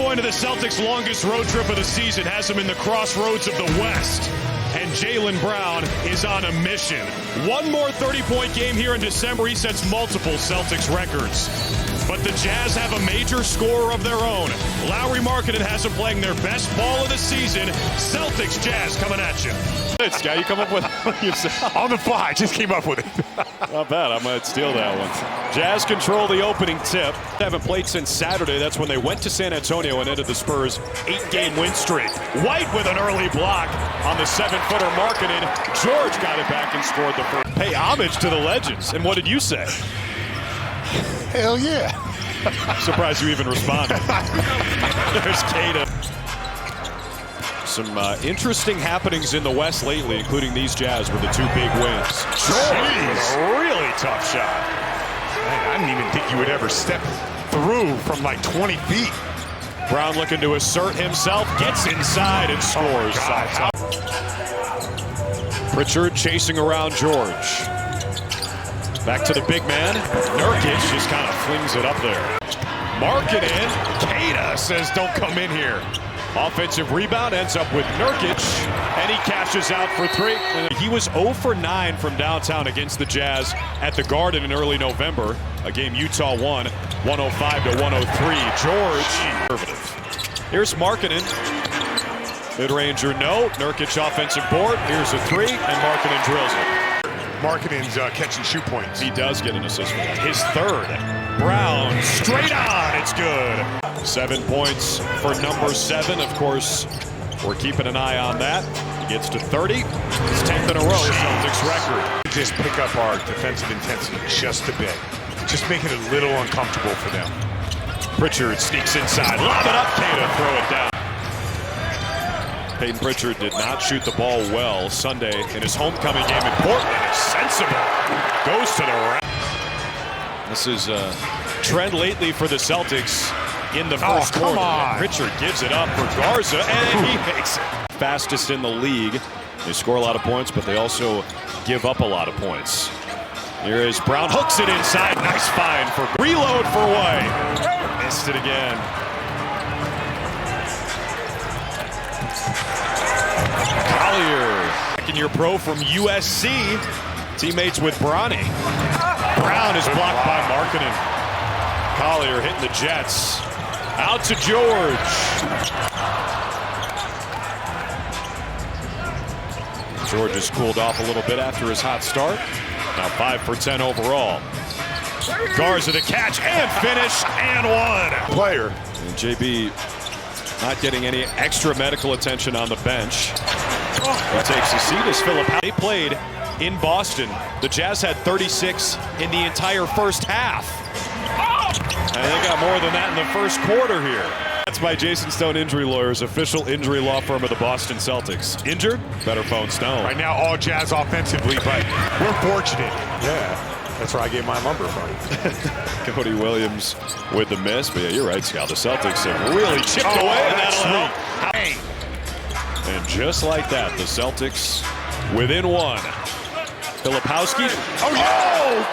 point of the Celtics' longest road trip of the season has them in the crossroads of the West. And Jaylen Brown is on a mission. One more 30-point game here in December. He sets multiple Celtics records. But the Jazz have a major scorer of their own. Lauri Markkanen has them playing their best ball of the season. Celtics Jazz coming at you. This guy, you come up with yourself. On the fly, just came up with it. Not bad. I might steal that one. Jazz control the opening tip. They haven't played since Saturday. That's when they went to San Antonio and ended the Spurs' 8-game win streak. White with an early block on the 7-footer Markkanen. George got it back and scored the first. Pay homage to the legends. And what did you say? Hell yeah. Surprised you even responded. There's Kata. Some interesting happenings in the West lately, including these Jazz with the 2 big wins. George, a really tough shot. Man, I didn't even think you would ever step through from like 20 feet. Brown looking to assert himself, gets inside and scores. Pritchard chasing around George. Back to the big man. Nurkic just kind of flings it up there. Markkanen. Kata says don't come in here. Offensive rebound ends up with Nurkic, and he cashes out for 3. He was 0 for 9 from downtown against the Jazz at the Garden in early November. A game Utah won 105-103. George. Here's Markkanen. Mid-ranger, no. Nurkic offensive board. Here's a 3, and Markkanen drills it. Markkanen's catching shoot points. He does get an assist for that. His 3rd. Brown, straight on, it's good. 7 points for number 7. Of course, we're keeping an eye on that. He gets to 30. His 10th in a row, Celtics record. Just pick up our defensive intensity just a bit. Just make it a little uncomfortable for them. Pritchard sneaks inside. Lob it up, Kata, throw it down. Peyton Pritchard did not shoot the ball well Sunday in his homecoming game in Portland. It's sensible. Goes to the rack. This is a trend lately for the Celtics in the first quarter. Pritchard gives it up for Garza, and he makes it. Fastest in the league. They score a lot of points, but they also give up a lot of points. Here is Brown, hooks it inside. Nice find for reload for White. Missed it again. Collier, second-year pro from USC, teammates with Bronny. Brown is blocked by Markkanen. Collier hitting the Jets. Out to George. George has cooled off a little bit after his hot start. Now 5 for 10 overall. Garza the catch and finish and 1. Player. And JB not getting any extra medical attention on the bench. He takes a seat as Philip. They played in Boston. The Jazz had 36 in the entire first half. And they got more than that in the first quarter here. That's by Jason Stone Injury Lawyers, official injury law firm of the Boston Celtics. Injured? Better phone Stone. Right now, all Jazz offensively, but we're fortunate. Yeah. That's where I get my number from. Cody Williams with the miss. But yeah, you're right, Scal. The Celtics have really chipped away, and that'll help. And just like that, the Celtics within 1. Filipowski.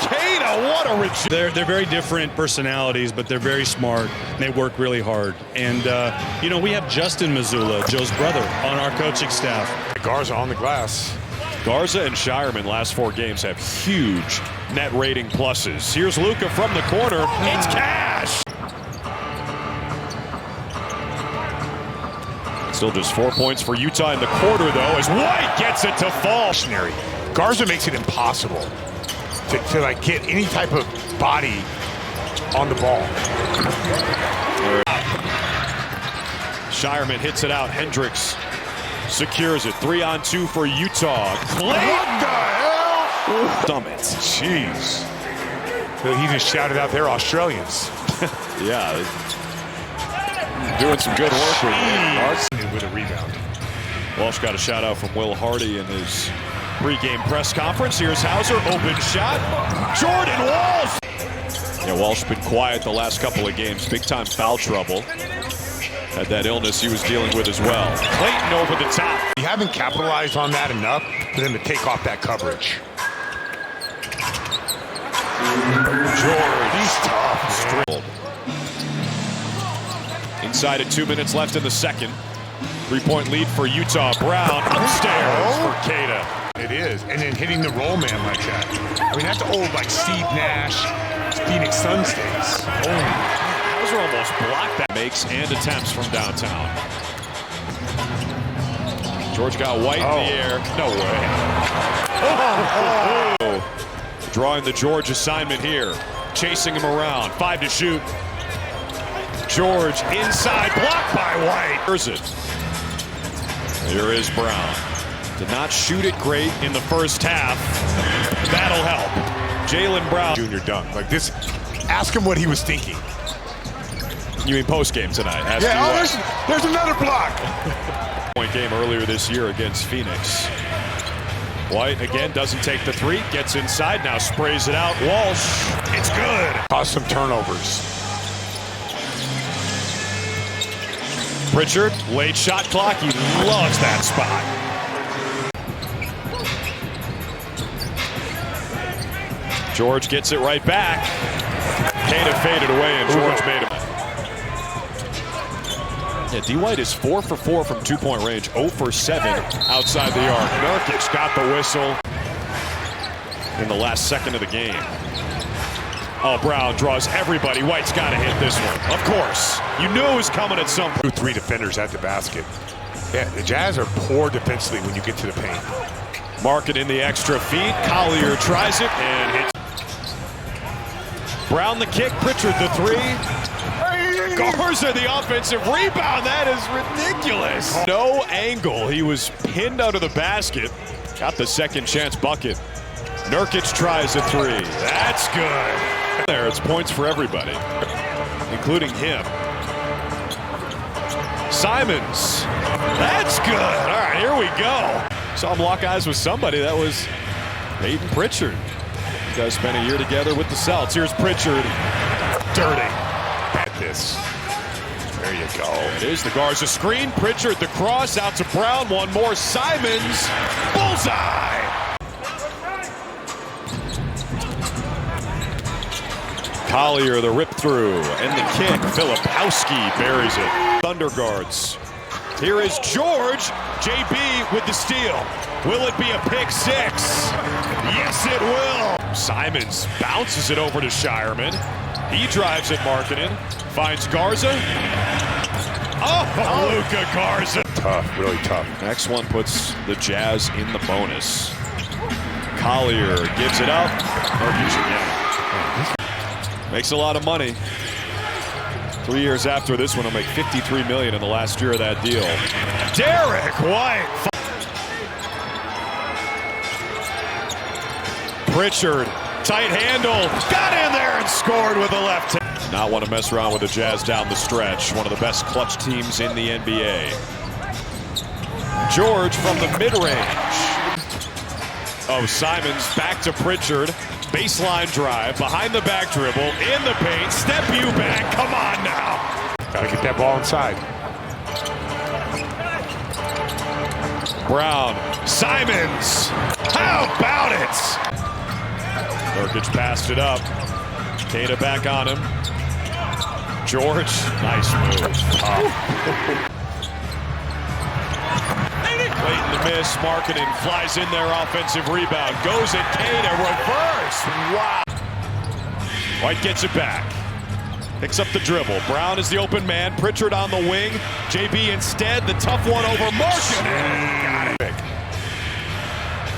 Kata, what a rejection. They're very different personalities, but they're very smart. And they work really hard. And, we have Justin Mazzulla, Joe's brother, on our coaching staff. Garza on the glass. Garza and Shireman last 4 games have huge net rating pluses. Here's Luka from the corner. It's cash. Still just 4 points for Utah in the quarter, though, as White gets it to fall. Garza makes it impossible to like get any type of body on the ball. Shireman hits it out. Hendricks secures it. 3-on-2 for Utah. What the hell? Summit. Jeez. He just shouted out there, Australians. Yeah. Doing some good work with a rebound. Walsh got a shout out from Will Hardy in his pregame press conference. Here's Hauser, open shot. Jordan Walsh. Yeah, Walsh been quiet the last couple of games. Big time foul trouble. Had that illness he was dealing with as well. Clayton over the top. You haven't capitalized on that enough for them to take off that coverage. George, he's tough. Inside of 2 minutes left in the second. 3-point lead for Utah. Brown upstairs for Queta. It is, and then hitting the roll man like that. I mean, that's old like Steve Nash, Phoenix Suns days. Hauser almost blocked that. Makes and attempts from downtown. George got White in the air. No way. Drawing the George assignment here. Chasing him around. 5 to shoot. George inside, blocked by White. Here's it. Here is Brown. Did not shoot it great in the first half. That'll help. Jaylen Brown. Junior dunk. Like this, ask him what he was thinking. You mean post-game tonight? There's another block. Point game earlier this year against Phoenix. White again doesn't take the three. Gets inside, now sprays it out. Walsh, it's good. Caused some turnovers. Pritchard, late shot clock. He loves that spot. George gets it right back. Queta faded away, and George made it. Yeah, D. White is 4 for 4 from 2-point range, 0 for 7 outside the arc. Nurkic got the whistle in the last second of the game. Oh, Brown draws everybody. White's got to hit this one. Of course. You knew it was coming at some point. 3 defenders at the basket. Yeah, the Jazz are poor defensively when you get to the paint. Market in the extra feed. Collier tries it and hits. Brown the kick. Pritchard the three. Garza the offensive rebound. That is ridiculous. No angle. He was pinned out of the basket. Got the second chance bucket. Nurkic tries a three. That's good. There, it's points for everybody, including him. Simons. That's good. All right, here we go. Saw him lock eyes with somebody. That was Peyton Pritchard. You guys spent a year together with the Celtics. Here's Pritchard. Dirty. At this. There you go. It is the Garza screen. Pritchard the cross out to Brown. One more. Simons. Bullseye. Collier the rip through and the kick. Filipowski buries it. Thunder guards. Here is George. JB with the steal. Will it be a pick six? Yes, it will. Simons bounces it over to Shireman. He drives it, Markkanen. Finds Garza. Oh, Luka Garza. Tough, really tough. Next one puts the Jazz in the bonus. Collier gives it up. Nurkic again. Makes a lot of money. 3 years after this one, he'll make $53 million in the last year of that deal. Derek White. Pritchard, tight handle, got in there and scored with the left hand. Not want to mess around with the Jazz down the stretch. One of the best clutch teams in the NBA. George from the mid-range. Oh, Simons back to Pritchard. Baseline drive, behind the back dribble, in the paint, step you back, come on now. Gotta get that ball inside. Brown, Simons, how about it? Nurkic passed it up. Queta back on him. George, nice move. Late in the miss, Markkanen flies in there, offensive rebound, goes at Queta, reverse, wow. White gets it back, picks up the dribble. Brown is the open man, Pritchard on the wing. JB instead, the tough one over Markkanen. Got it.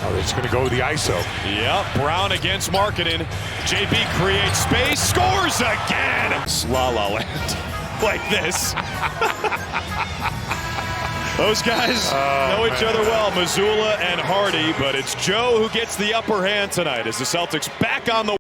Oh, it's gonna go with the ISO. Yep, Brown against Markkanen. JB creates space, scores again. La La Land, like this. Those guys know each other well, Mazzulla and Hardy, but it's Joe who gets the upper hand tonight as the Celtics back on the